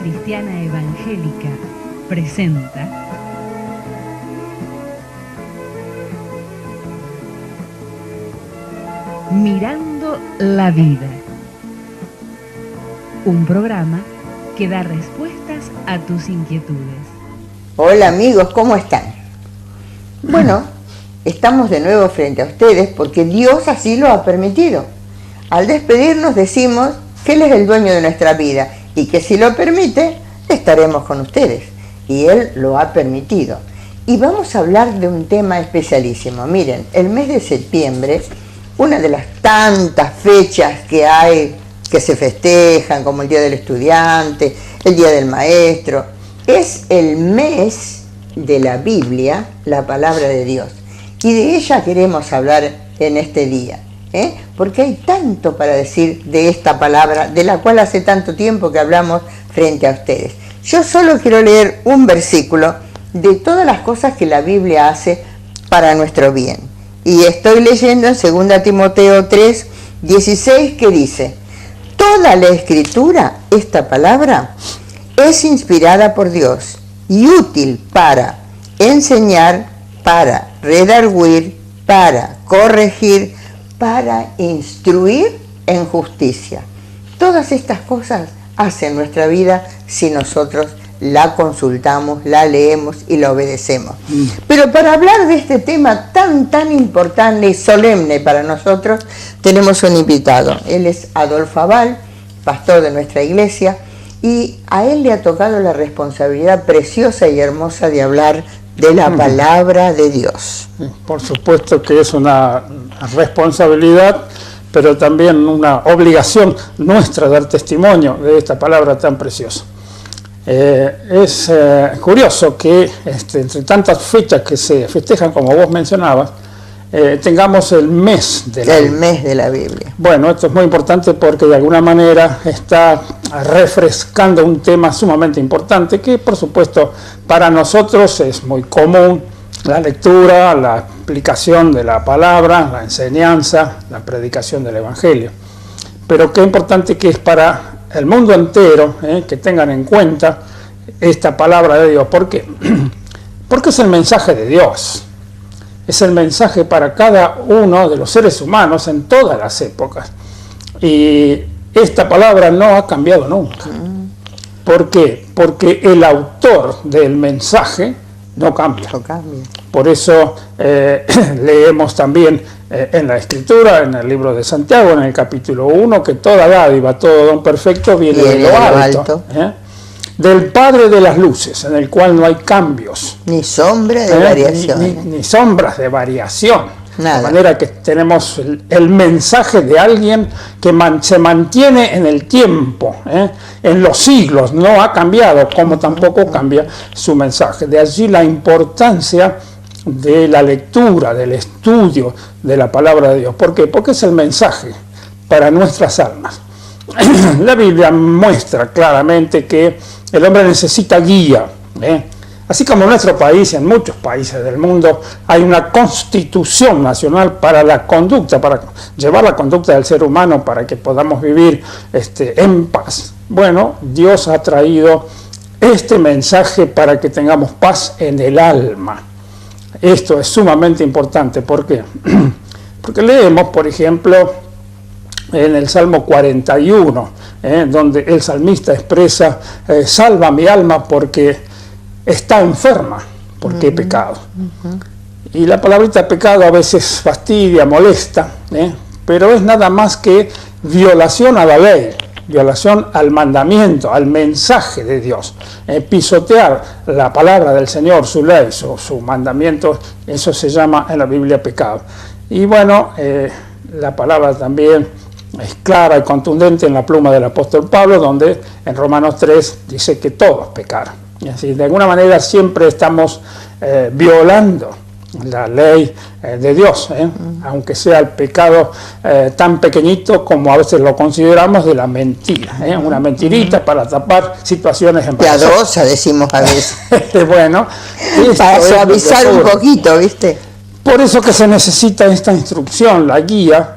Cristiana Evangélica presenta Mirando la Vida, un programa que da respuestas a tus inquietudes. Hola amigos, ¿cómo están? Bueno, estamos de nuevo frente a ustedes porque Dios así lo ha permitido. Al despedirnos decimos que Él es el dueño de nuestra vida y que si lo permite, estaremos con ustedes. Y Él lo ha permitido. Y vamos a hablar de un tema especialísimo. Miren, el mes de septiembre, una de las tantas fechas que hay que se festejan, como el Día del Estudiante, el Día del Maestro, es el mes de la Biblia, la palabra de Dios. Y de ella queremos hablar en este día, porque hay tanto para decir de esta palabra, de la cual hace tanto tiempo que hablamos frente a ustedes. Yo solo quiero leer un versículo de todas las cosas que la Biblia hace para nuestro bien. Y estoy leyendo en 2 Timoteo 3, 16, que dice: toda la escritura, esta palabra, es inspirada por Dios y útil para enseñar, para redarguir, para corregir, para instruir en justicia. Todas estas cosas hacen nuestra vida si nosotros la consultamos, la leemos y la obedecemos. Pero para hablar de este tema tan importante y solemne para nosotros, tenemos un invitado. Él es Adolfo Abal, pastor de nuestra iglesia, y a él le ha tocado la responsabilidad preciosa y hermosa de hablar de la palabra de Dios. Por supuesto que es una responsabilidad, pero también una obligación nuestra dar testimonio de esta palabra tan preciosa. Es curioso que entre tantas fechas que se festejan, como vos mencionabas, tengamos el mes de la Biblia. Bueno, esto es muy importante porque de alguna manera está refrescando un tema sumamente importante que, por supuesto, para nosotros es muy común: la lectura, la aplicación de la palabra, la enseñanza, la predicación del Evangelio. Pero qué importante que es para el mundo entero, que tengan en cuenta esta palabra de Dios. ¿Por qué? Porque es el mensaje de Dios. Es el mensaje para cada uno de los seres humanos en todas las épocas. Y esta palabra no ha cambiado nunca. ¿Por qué? Porque el autor del mensaje no cambia. Por eso leemos también en la Escritura, en el libro de Santiago, en el capítulo 1, que toda dádiva, todo don perfecto viene de lo alto. Del Padre de las luces, en el cual no hay cambios. Ni sombra de variación. Ni sombras de variación. Nada. De manera que tenemos el mensaje de alguien que se mantiene en el tiempo, en los siglos, no ha cambiado, como tampoco cambia su mensaje. De allí la importancia de la lectura, del estudio de la palabra de Dios. ¿Por qué? Porque es el mensaje para nuestras almas. La Biblia muestra claramente que el hombre necesita guía. Así como en nuestro país y en muchos países del mundo hay una constitución nacional para la conducta, para llevar la conducta del ser humano para que podamos vivir en paz. Bueno, Dios ha traído este mensaje para que tengamos paz en el alma. Esto es sumamente importante. ¿Por qué? Porque leemos, por ejemplo, en el Salmo 41, donde el salmista expresa: salva mi alma porque está enferma, porque he pecado. Y la palabrita pecado a veces fastidia, molesta, pero es nada más que violación a la ley, violación al mandamiento, al mensaje de Dios. Pisotear la palabra del Señor, su ley, su mandamiento, eso se llama en la Biblia pecado. Y bueno, la palabra también es clara y contundente en la pluma del apóstol Pablo, donde en Romanos 3 dice que todos pecaron. Y así, de alguna manera siempre estamos violando la ley de Dios, aunque sea el pecado tan pequeñito como a veces lo consideramos, de la mentira, una mentirita para tapar situaciones embarazosas. Piadosa, decimos a veces. Bueno, para suavizar un poquito, ¿viste? Por eso que se necesita esta instrucción, la guía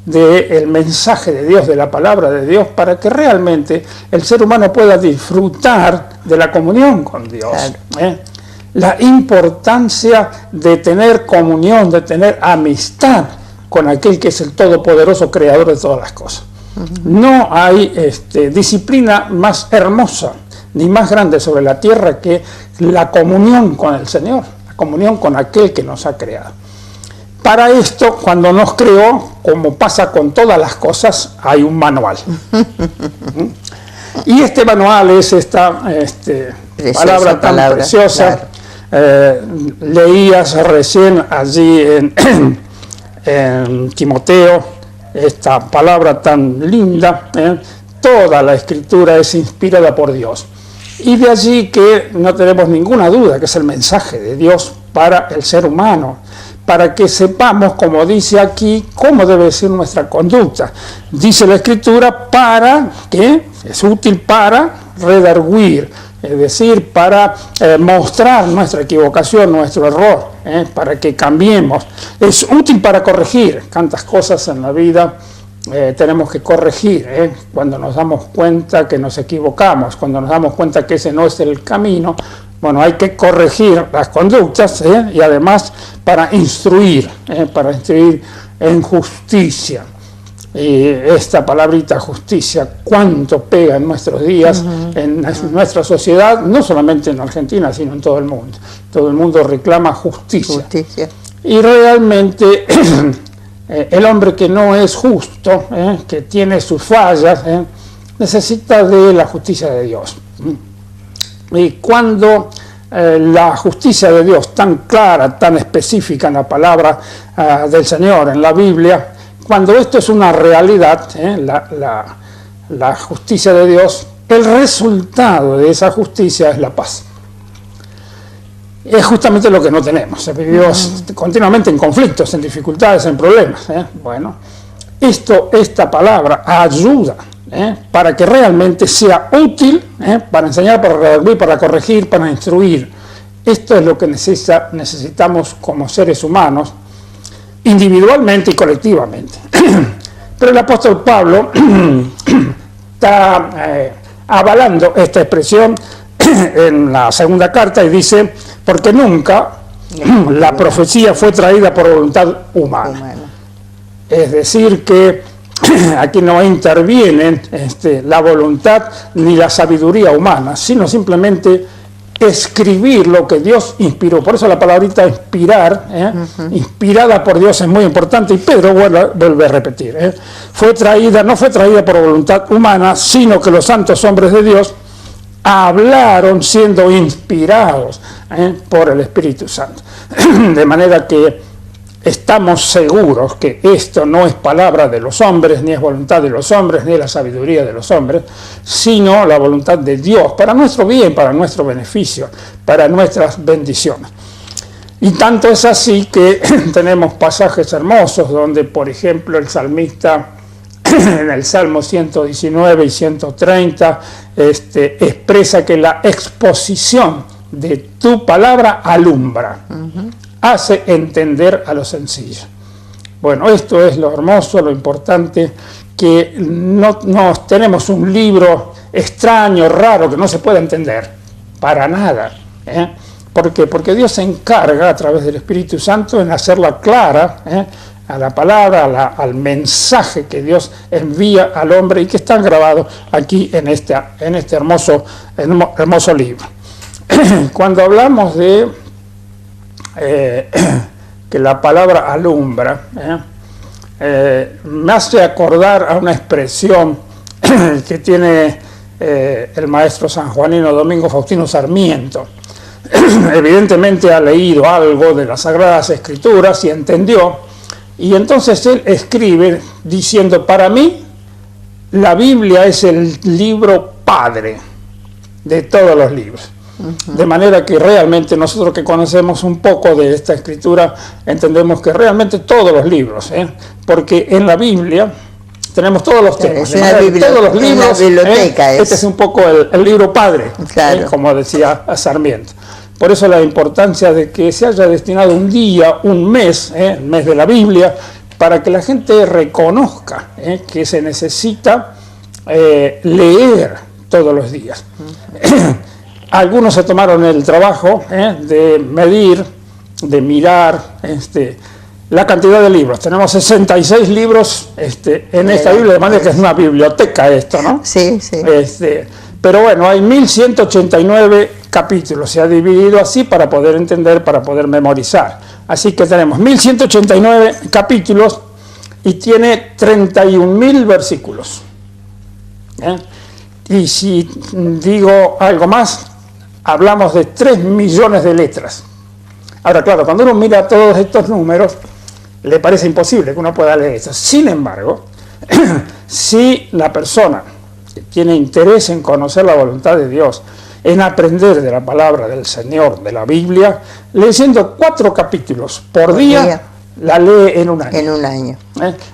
del mensaje de Dios, de la palabra de Dios, para que realmente el ser humano pueda disfrutar de la comunión con Dios. Claro. La importancia de tener comunión, de tener amistad con aquel que es el todopoderoso creador de todas las cosas. No hay disciplina más hermosa ni más grande sobre la tierra que la comunión con el Señor, la comunión con aquel que nos ha creado. Para esto, cuando nos creó, como pasa con todas las cosas, hay un manual. Y este manual es esta palabra tan preciosa. Claro. Leías recién allí en Timoteo esta palabra tan linda. Toda la Escritura es inspirada por Dios. Y de allí que no tenemos ninguna duda que es el mensaje de Dios para el ser humano, para que sepamos, como dice aquí, cómo debe ser nuestra conducta. Dice la Escritura para que es útil para redarguir, es decir, para mostrar nuestra equivocación, nuestro error, para que cambiemos. Es útil para corregir. Tantas cosas en la vida tenemos que corregir, cuando nos damos cuenta que nos equivocamos, cuando nos damos cuenta que ese no es el camino. Bueno, hay que corregir las conductas y además para instruir en justicia. Y esta palabrita justicia, cuánto pega en nuestros días, en nuestra sociedad, no solamente en Argentina, sino en todo el mundo. Todo el mundo reclama justicia. Y realmente el hombre que no es justo, que tiene sus fallas, necesita de la justicia de Dios. Y cuando la justicia de Dios, tan clara, tan específica en la palabra del Señor, en la Biblia, cuando esto es una realidad, la justicia de Dios, el resultado de esa justicia es la paz. Es justamente lo que no tenemos. Vivimos continuamente en conflictos, en dificultades, en problemas. Bueno, esta palabra ayuda para que realmente sea útil para enseñar, para redarguir, para corregir, para instruir. Esto es lo que necesitamos como seres humanos, individualmente y colectivamente. Pero el apóstol Pablo está avalando esta expresión en la segunda carta y dice, porque nunca la profecía fue traída por voluntad humana. Es decir, que aquí no intervienen la voluntad ni la sabiduría humana, sino simplemente escribir lo que Dios inspiró. Por eso la palabrita inspirar, inspirada por Dios, es muy importante, y Pedro vuelve a repetir, no fue traída por voluntad humana, sino que los santos hombres de Dios hablaron siendo inspirados por el Espíritu Santo. De manera que estamos seguros que esto no es palabra de los hombres, ni es voluntad de los hombres, ni es la sabiduría de los hombres, sino la voluntad de Dios, para nuestro bien, para nuestro beneficio, para nuestras bendiciones. Y tanto es así que tenemos pasajes hermosos donde, por ejemplo, el salmista en el Salmo 119 y 130 expresa que la exposición de tu palabra alumbra, hace entender a los sencillos. Bueno, esto es lo hermoso, lo importante, que no tenemos un libro extraño, raro, que no se puede entender, para nada. ¿Por qué? Porque Dios se encarga a través del Espíritu Santo en hacerla clara, a la palabra, al mensaje que Dios envía al hombre y que están grabados aquí en este hermoso libro. Cuando hablamos de que la palabra alumbra, me hace acordar a una expresión que tiene el maestro sanjuanino Domingo Faustino Sarmiento. Evidentemente ha leído algo de las Sagradas Escrituras y entendió, y entonces él escribe diciendo: para mí la Biblia es el libro padre de todos los libros. De manera que realmente nosotros que conocemos un poco de esta escritura entendemos que realmente todos los libros, porque en la Biblia tenemos todos los temas, todos los libros, biblioteca este es un poco el libro padre, claro, como decía Sarmiento. Por eso la importancia de que se haya destinado un día, un mes, el mes de la Biblia, para que la gente reconozca que se necesita leer todos los días. Algunos se tomaron el trabajo de medir, de mirar la cantidad de libros. Tenemos 66 libros en esta Biblia, de manera que es una biblioteca esto, ¿no? Sí, sí. Pero bueno, hay 1189 capítulos, se ha dividido así para poder entender, para poder memorizar. Así que tenemos 1189 capítulos y tiene 31.000 versículos. Y si digo algo más, hablamos de 3 millones de letras. Ahora, claro, cuando uno mira todos estos números, le parece imposible que uno pueda leer eso. Sin embargo, si la persona que tiene interés en conocer la voluntad de Dios, en aprender de la palabra del Señor, de la Biblia, leyendo 4 capítulos por día, la lee en un año. En un año.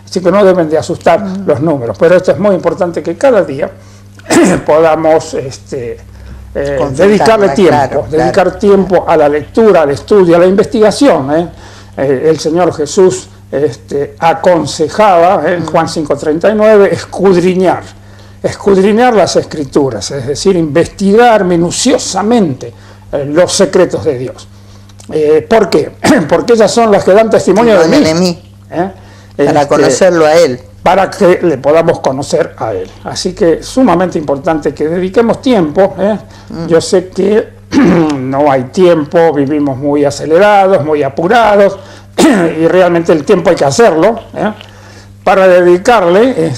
Así que no deben de asustar los números, pero esto es muy importante que cada día podamos dedicarle tiempo, dedicar tiempo a la lectura, al estudio, a la investigación. El Señor Jesús aconsejaba en Juan 5:39 escudriñar las Escrituras, es decir, investigar minuciosamente los secretos de Dios. ¿Por qué? Porque ellas son las que dan testimonio de mí. Para conocerlo a Él. Para que le podamos conocer a Él. Así que es sumamente importante que dediquemos tiempo. Yo sé que no hay tiempo, vivimos muy acelerados, muy apurados, y realmente el tiempo hay que hacerlo, para dedicarle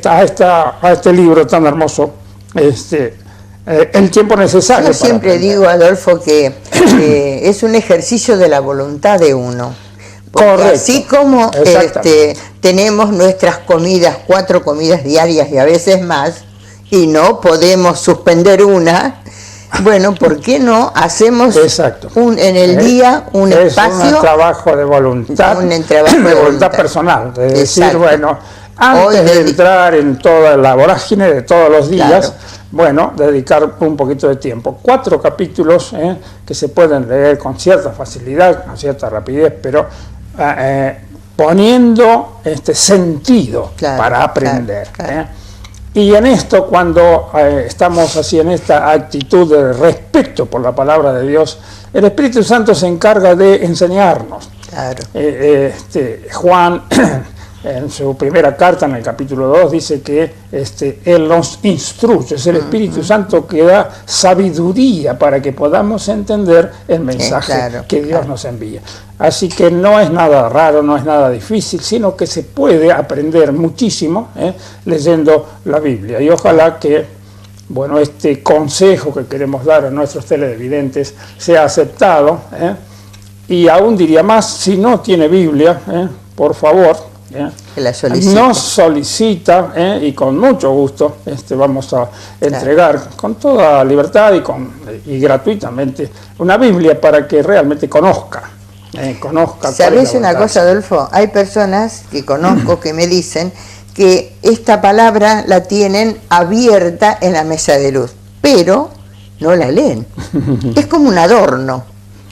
a este libro tan hermoso el tiempo necesario. Yo siempre digo, Adolfo, que es un ejercicio de la voluntad de uno. Correcto. Así como tenemos nuestras comidas, 4 comidas diarias y a veces más, y no podemos suspender una, bueno, ¿por qué no hacemos en el día un espacio? Es un trabajo de voluntad, de voluntad personal, de decir, bueno, antes de entrar en toda la vorágine de todos los días, bueno, dedicar un poquito de tiempo. 4 capítulos que se pueden leer con cierta facilidad, con cierta rapidez, pero poniendo sentido para aprender. Y en esto, cuando estamos así en esta actitud de respeto por la palabra de Dios, el Espíritu Santo se encarga de enseñarnos. Juan, en su primera carta, en el capítulo 2, dice que Él nos instruye, es el Espíritu Santo que da sabiduría para que podamos entender el mensaje que Dios nos envía. Así que no es nada raro, no es nada difícil, sino que se puede aprender muchísimo leyendo la Biblia. Y ojalá que, bueno, este consejo que queremos dar a nuestros televidentes sea aceptado. Y aún diría más, si no tiene Biblia, por favor, nos solicita y con mucho gusto vamos a entregar con toda libertad y gratuitamente una Biblia para que realmente conozca. ¿Sabes una cosa, Adolfo? Hay personas que conozco que me dicen que esta palabra la tienen abierta en la mesa de luz, pero no la leen. Es como un adorno,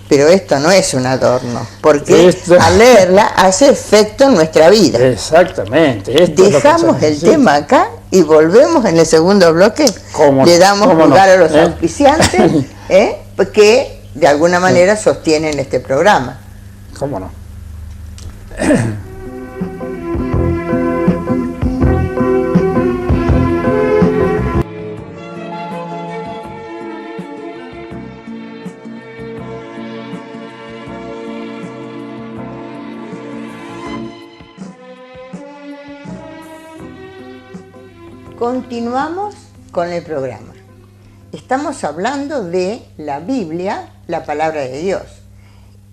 pero esto no es un adorno, porque al leerla hace efecto en nuestra vida. Exactamente. Dejamos el tema acá y volvemos en el segundo bloque. Le damos lugar a los auspiciantes que de alguna manera sostienen este programa. ¿Cómo no? Continuamos con el programa. Estamos hablando de la Biblia, la palabra de Dios.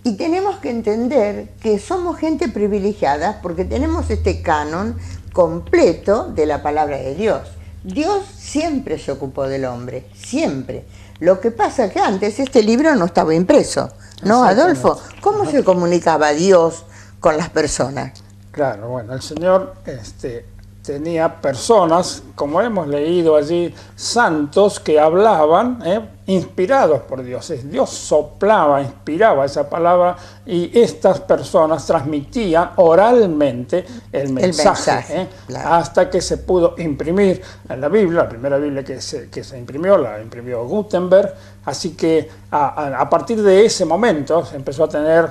Y tenemos que entender que somos gente privilegiada porque tenemos este canon completo de la palabra de Dios. Dios siempre se ocupó del hombre, siempre. Lo que pasa es que antes este libro no estaba impreso, ¿no, Adolfo? ¿Cómo se comunicaba Dios con las personas? Claro, bueno, el Señor tenía personas, como hemos leído allí, santos que hablaban, inspirados por Dios. Dios soplaba, inspiraba esa palabra y estas personas transmitían oralmente el mensaje, claro. Hasta que se pudo imprimir en la Biblia, la primera Biblia que se imprimió, la imprimió Gutenberg. Así que a partir de ese momento se empezó a tener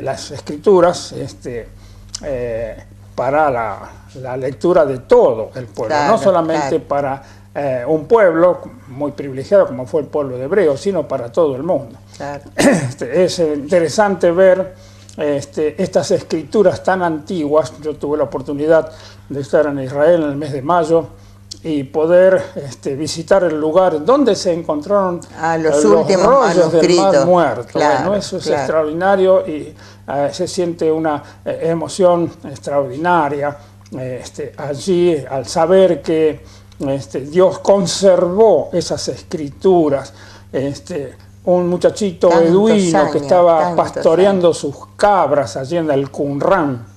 las escrituras para la lectura de todo el pueblo, claro, no solamente claro. para un pueblo muy privilegiado como fue el pueblo de Hebreo, sino para todo el mundo. Claro. Es interesante ver estas escrituras tan antiguas. Yo tuve la oportunidad de estar en Israel en el mes de mayo y poder visitar el lugar donde se encontraron los últimos rollos del Mar manuscritos. Muerto. Claro, Bueno, eso es claro. extraordinario y se siente una emoción extraordinaria allí al saber que Dios conservó esas escrituras. Un muchachito Tantos años que estaba pastoreando años. sus cabras allí en el Qumran,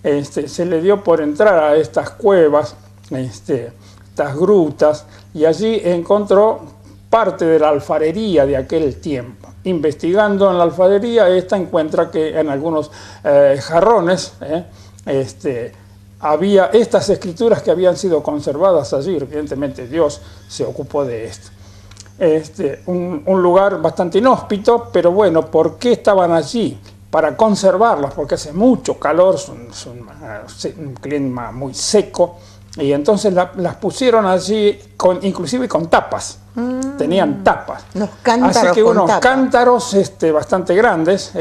se le dio por entrar a estas cuevas, estas grutas, y allí encontró parte de la alfarería de aquel tiempo. Investigando en la alfarería, encuentra que en algunos jarrones había estas escrituras que habían sido conservadas allí. Evidentemente Dios se ocupó de esto. Un lugar bastante inhóspito, pero bueno, ¿por qué estaban allí? Para conservarlas, porque hace mucho calor, es un clima muy seco, y entonces las pusieron allí, inclusive con tapas. Tenían tapas. Unos cántaros. Así que con unos tapa. cántaros bastante grandes.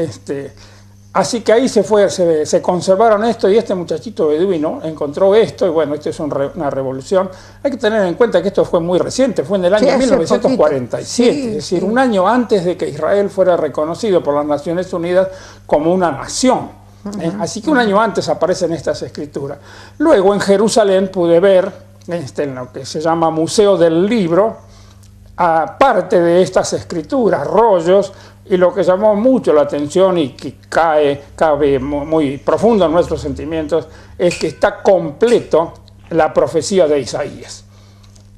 Así que ahí se conservaron esto, y este muchachito beduino encontró esto, y bueno, esto es una revolución. Hay que tener en cuenta que esto fue muy reciente, fue en el año Sí, hace 1947, sí, es decir, sí. un año antes de que Israel fuera reconocido por las Naciones Unidas como una nación. Así que un año antes aparecen estas escrituras. Luego en Jerusalén pude ver, en lo que se llama Museo del Libro, aparte de estas escrituras, rollos, y lo que llamó mucho la atención y que cabe muy profundo en nuestros sentimientos, es que está completo la profecía de Isaías.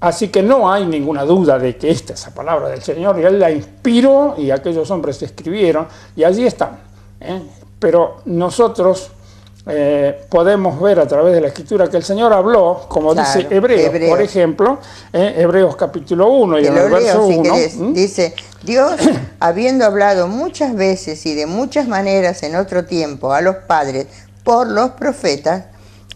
Así que no hay ninguna duda de que esta es la palabra del Señor, y Él la inspiró, y aquellos hombres escribieron, y allí están. Pero nosotros podemos ver a través de la Escritura que el Señor habló, como Claro, dice Hebreos, por ejemplo, Hebreos capítulo 1 y en el verso 1. Dice, Dios, habiendo hablado muchas veces y de muchas maneras en otro tiempo a los padres por los profetas,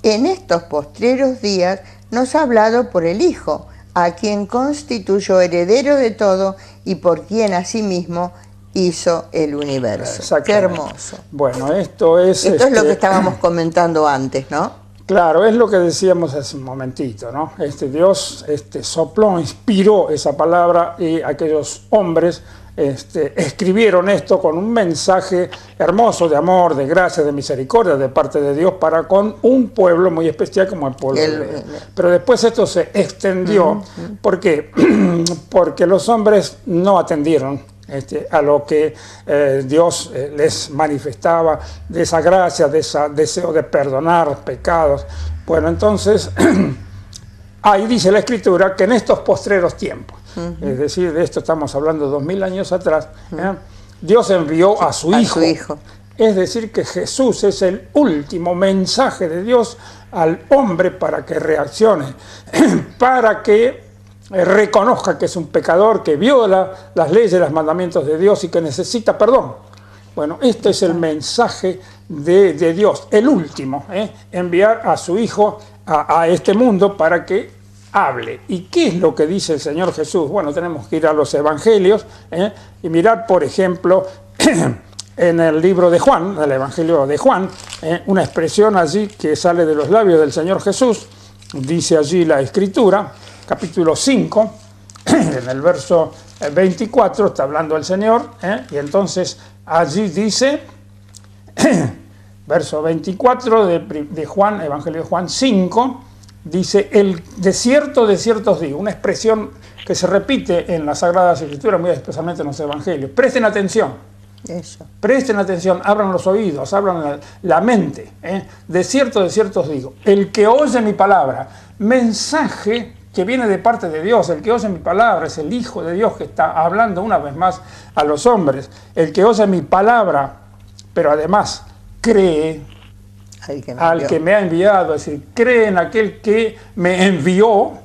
en estos postreros días nos ha hablado por el Hijo, a quien constituyó heredero de todo y por quien asimismo hizo el universo. Qué hermoso. Bueno, esto es lo que estábamos comentando antes, ¿no? Claro, es lo que decíamos hace un momentito, ¿no? Dios sopló, inspiró esa palabra, y aquellos hombres escribieron esto con un mensaje hermoso de amor, de gracia, de misericordia de parte de Dios para con un pueblo muy especial como el pueblo hebreo. Pero después esto se extendió. ¿Por qué? Porque los hombres no atendieron a lo que Dios les manifestaba, de esa gracia, de ese deseo de perdonar pecados. Bueno, entonces ahí dice la Escritura que en estos postreros tiempos, es decir, de esto estamos hablando 2000 años atrás, Dios envió a su Hijo. Es decir, que Jesús es el último mensaje de Dios al hombre para que reaccione, para que reconozca que es un pecador, que viola las leyes y los mandamientos de Dios y que necesita perdón. Bueno, este es el mensaje de Dios, el último, enviar a su Hijo a este mundo para que hable. ¿Y qué es lo que dice el Señor Jesús? Bueno, tenemos que ir a los evangelios y mirar, por ejemplo, en el libro de Juan, el Evangelio de Juan, una expresión allí que sale de los labios del Señor Jesús. Dice allí la Escritura, capítulo 5, en el verso 24, está hablando el Señor, y entonces allí dice, verso 24 de Juan, Evangelio de Juan 5, dice, de cierto os digo, una expresión que se repite en las Sagradas Escrituras, muy especialmente en los Evangelios. Presten atención, Eso. Presten atención, abran los oídos, abran la mente. De cierto os digo, el que oye mi palabra, mensaje que viene de parte de Dios, el que oye mi palabra es el Hijo de Dios que está hablando una vez más a los hombres. El que oye mi palabra, pero además cree al que me ha enviado, es decir, cree en aquel que me envió,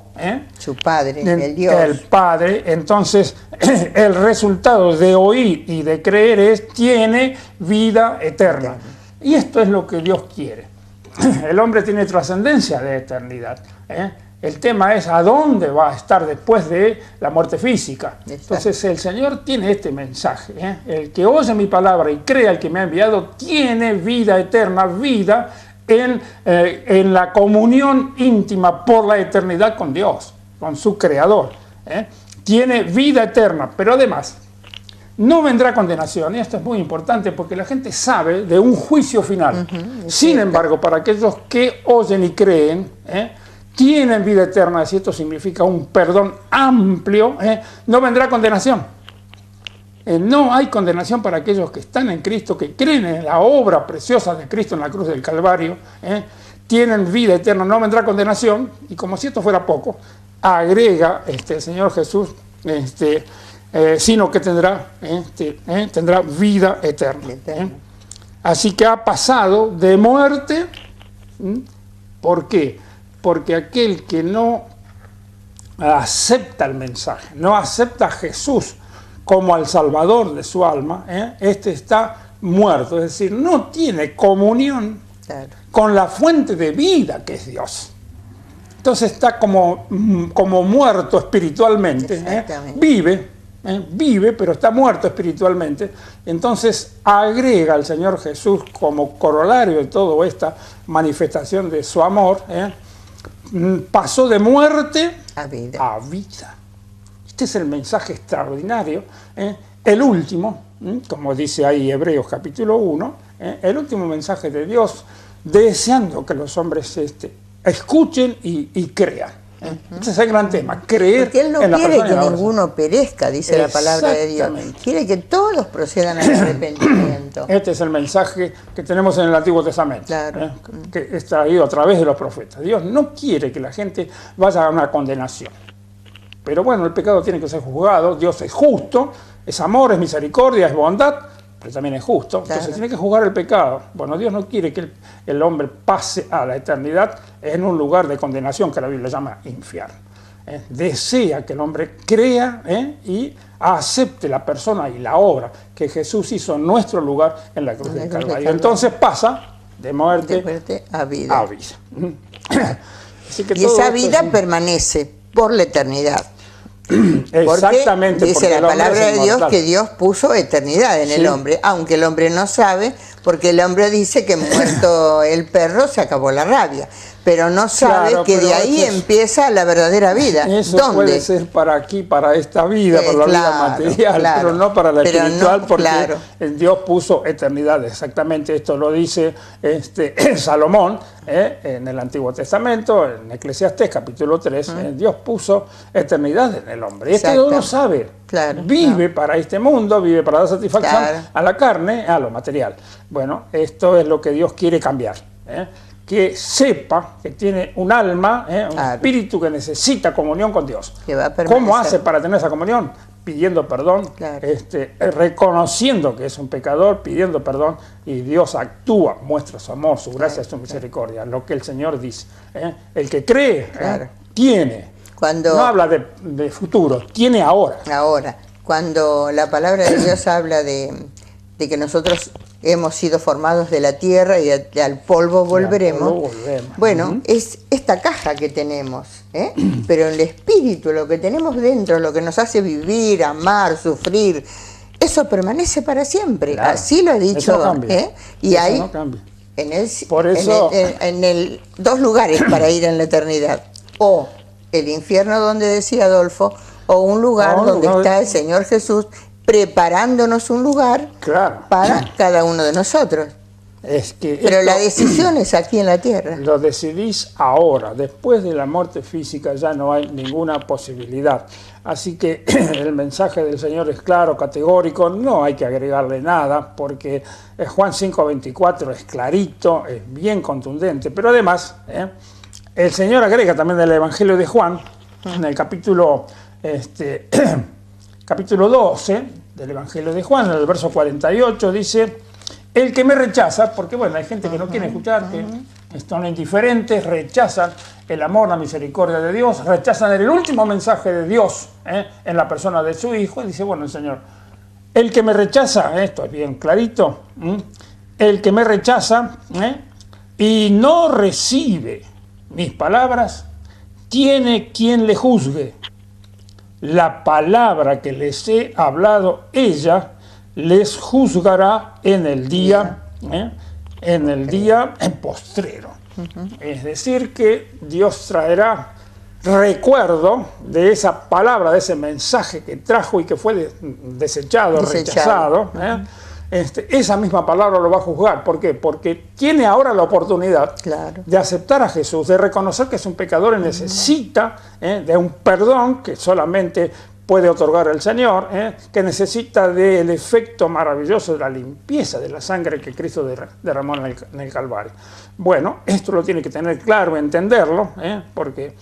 su Padre, el Dios. El Padre. Entonces, el resultado de oír y de creer tiene vida eterna. Y esto es lo que Dios quiere. El hombre tiene trascendencia de eternidad. El tema es a dónde va a estar después de la muerte física. Entonces el Señor tiene este mensaje. El que oye mi palabra y crea al que me ha enviado tiene vida eterna, vida en la comunión íntima por la eternidad con Dios, con su Creador. Tiene vida eterna, pero además no vendrá condenación, y esto es muy importante porque la gente sabe de un juicio final. Sin embargo, para aquellos que oyen y creen, tienen vida eterna, y esto significa un perdón amplio, no vendrá condenación. No hay condenación para aquellos que están en Cristo, que creen en la obra preciosa de Cristo en la cruz del Calvario, tienen vida eterna, no vendrá condenación, y como si esto fuera poco, agrega el Señor Jesús, sino que tendrá vida eterna. Así que ha pasado de muerte. ¿Por qué? Porque aquel que no acepta el mensaje, no acepta a Jesús como al Salvador de su alma, está muerto, es decir, no tiene comunión con la fuente de vida que es Dios. Entonces está como muerto espiritualmente, vive, pero está muerto espiritualmente. Entonces agrega al Señor Jesús como corolario de toda esta manifestación de su amor, pasó de muerte a vida. Este es el mensaje extraordinario, el último, como dice ahí Hebreos capítulo 1, el último mensaje de Dios, deseando que los hombres escuchen y crean. Ese es el gran tema, creer. Porque Él no quiere que ninguno perezca, dice la palabra de Dios. Quiere que todos procedan al arrepentimiento. Este es el mensaje que tenemos en el Antiguo Testamento, que es traído a través de los profetas. Dios no quiere que la gente vaya a una condenación. Pero bueno, el pecado tiene que ser juzgado. Dios es justo, es amor, es misericordia, es bondad, pero también es justo. Entonces tiene que juzgar el pecado. Bueno, Dios no quiere que el hombre pase a la eternidad en un lugar de condenación que la Biblia llama infierno. Desea que el hombre crea y acepte la persona y la obra que Jesús hizo en nuestro lugar en la cruz del Calvario. Entonces pasa de muerte a vida. Así que y esa vida permanece por la eternidad. Exactamente. Dice la palabra de Dios que Dios puso eternidad en el hombre, aunque el hombre no sabe, porque el hombre dice que muerto el perro se acabó la rabia, pero no sabe que de ahí empieza la verdadera vida. Eso puede ser para aquí, para esta vida, para la vida material, pero no para la espiritual, porque Dios puso eternidad. Exactamente, esto lo dice Salomón en el Antiguo Testamento, en Eclesiastés capítulo 3, Dios puso eternidad en el hombre. Este no lo sabe. Vive para este mundo, vive para dar satisfacción a la carne, a lo material. Bueno, esto es lo que Dios quiere cambiar. Que sepa que tiene un alma, un espíritu que necesita comunión con Dios. ¿Cómo hace para tener esa comunión? Pidiendo perdón, reconociendo que es un pecador, pidiendo perdón, y Dios actúa, muestra su amor, su gracia, su misericordia, lo que el Señor dice. El que cree, tiene. No habla de futuro, tiene ahora. Ahora, cuando la palabra de Dios habla de que nosotros hemos sido formados de la tierra y al polvo volveremos. Bueno, es esta caja que tenemos, pero el espíritu, lo que tenemos dentro, lo que nos hace vivir, amar, sufrir, eso permanece para siempre. Así lo ha dicho. Eso no cambia. Y eso hay no cambia. Por eso, dos lugares para ir en la eternidad. O el infierno donde decía Adolfo, o un lugar donde está el Señor Jesús preparándonos un lugar para cada uno de nosotros. es que Pero la decisión es aquí en la tierra. lo decidís ahora. Después de la muerte física ya no hay ninguna posibilidad. Así que el mensaje del Señor es claro, categórico, no hay que agregarle nada, porque Juan 5:24 es clarito, es bien contundente, pero además el Señor agrega también del Evangelio de Juan, en el capítulo 12 del Evangelio de Juan, en el verso 48, dice: el que me rechaza, porque bueno, hay gente que no quiere escuchar, que están indiferentes, rechazan el amor, la misericordia de Dios, rechazan el último mensaje de Dios en la persona de su Hijo, y dice, bueno, el Señor, el que me rechaza, esto es bien clarito, el que me rechaza y no recibe mis palabras, tiene quien le juzgue. La palabra que les he hablado, ella les juzgará en el día postrero. Es decir, que Dios traerá recuerdo de esa palabra, de ese mensaje que trajo y que fue desechado. Rechazado. Esa misma palabra lo va a juzgar. ¿Por qué? Porque tiene ahora la oportunidad de aceptar a Jesús, de reconocer que es un pecador y necesita de un perdón que solamente puede otorgar el Señor, que necesita del efecto maravilloso de la limpieza de la sangre que Cristo derramó en el Calvario. Bueno, esto lo tiene que tener claro, entenderlo, porque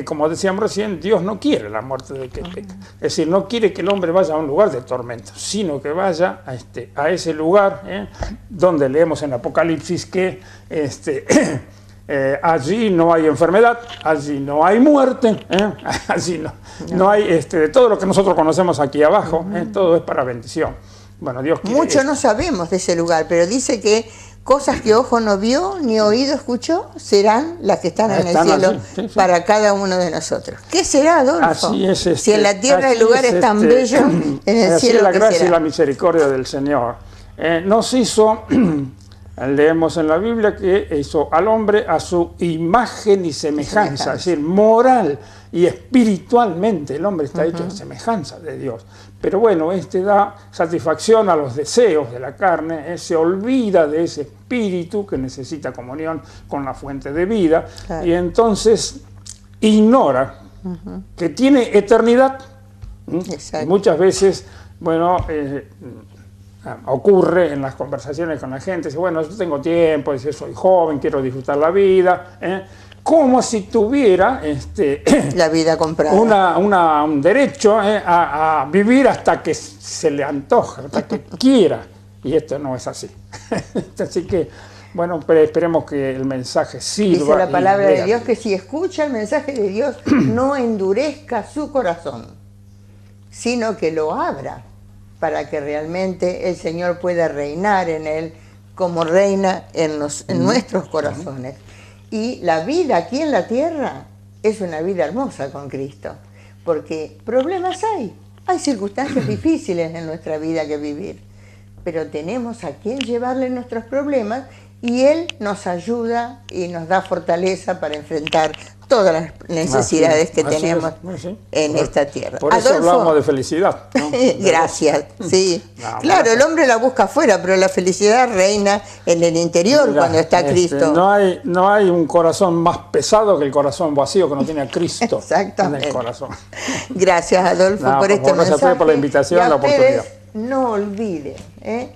como decíamos recién, Dios no quiere la muerte del que peca. Es decir, no quiere que el hombre vaya a un lugar de tormento, sino que vaya a ese lugar donde leemos en Apocalipsis que allí no hay enfermedad, allí no hay muerte, allí no hay de todo lo que nosotros conocemos aquí abajo, todo es para bendición. Bueno, Dios quiere Mucho no sabemos de ese lugar, pero dice que cosas que ojo no vio ni oído escuchó serán las que están en el cielo para cada uno de nosotros. ¿Qué será, Adolfo? Así es, si en la tierra hay lugares tan bellos, en el así cielo es la ¿qué gracia será? y la misericordia del Señor. Nos hizo, leemos en la Biblia que hizo al hombre a su imagen y semejanza, es decir, moral y espiritualmente el hombre está hecho de semejanza de Dios. Pero bueno, da satisfacción a los deseos de la carne, se olvida de ese espíritu que necesita comunión con la fuente de vida, y entonces ignora que tiene eternidad. Y muchas veces, bueno, ocurre en las conversaciones con la gente, dice, bueno, yo tengo tiempo, dice, soy joven, quiero disfrutar la vida, como si tuviera la vida comprada, un derecho a vivir hasta que se le antoja, hasta que quiera, y esto no es así. Así que, bueno, pero esperemos que el mensaje sirva. Dice la palabra de Dios que si escucha el mensaje de Dios, no endurezca su corazón, sino que lo abra, para que realmente el Señor pueda reinar en él como reina en nuestros corazones. Y la vida aquí en la tierra es una vida hermosa con Cristo, porque problemas hay circunstancias difíciles en nuestra vida que vivir, pero tenemos a quien llevarle nuestros problemas y Él nos ayuda y nos da fortaleza para enfrentar todas las necesidades que tenemos en esta tierra. Por eso Adolfo, hablamos de felicidad, ¿no? Gracias, sí. Claro, el hombre la busca afuera, pero la felicidad reina en el interior cuando está Cristo. No hay un corazón más pesado que el corazón vacío que no tiene a Cristo en el corazón. Gracias, Adolfo, por este mensaje. Gracias a ustedes por la invitación y la oportunidad. No olviden,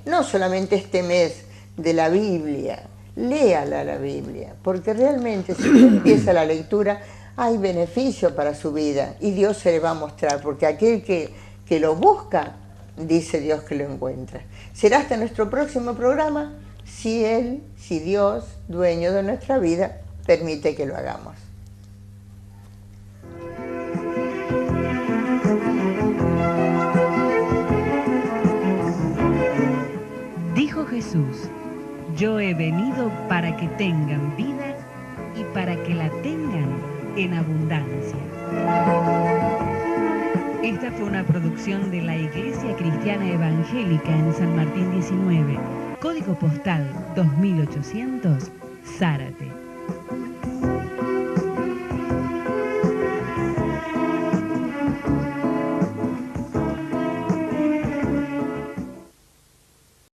no solamente este mes de la Biblia, léala la Biblia, porque realmente si usted empieza la lectura hay beneficio para su vida y Dios se le va a mostrar, porque aquel que lo busca, dice Dios que lo encuentra. Será hasta nuestro próximo programa, si Dios, dueño de nuestra vida, permite que lo hagamos. Dijo Jesús: yo he venido para que tengan vida y para que la tengan en abundancia. Esta fue una producción de la Iglesia Cristiana Evangélica en San Martín 19, código postal 2800, Zárate.